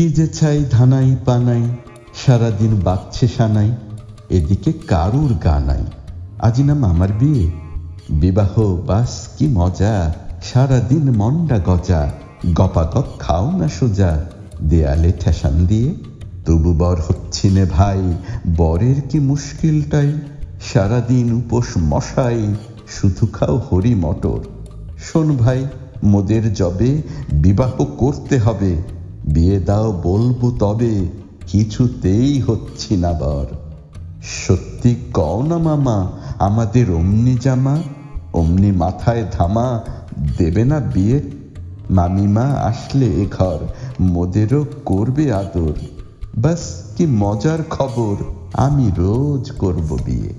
কি যে চাই ধানাই পানাই, সারাদিন বাজছে সানাই, এদিকে কারুর গা নাই। আজি না মামার বিয়ে, বিবাহ বাস কি মজা, সারাদিন মন্ডা গজা, গপাগপ খাও না সোজা, দেয়ালে ঠেসান দিয়ে। তবু বর হচ্ছি নে ভাই, বরের কি মুশকিলটাই, সারাদিন উপোস মশাই, শুধু খাও হরি মটর। শোন ভাই, মোদের যবে বিবাহ করতে হবে, বিয়ে দাও বলবো তবে, কিছুতেই হচ্ছি না বর। সত্যি কও না মামা, আমাদের অমনি জামা, অমনি মাথায় ধামা, দেবে না বিয়ে? মামিমা আসলে এ ঘর, মোদেরও করবে আদর। বাস কি মজার খবর, আমি রোজ করব বিয়ে।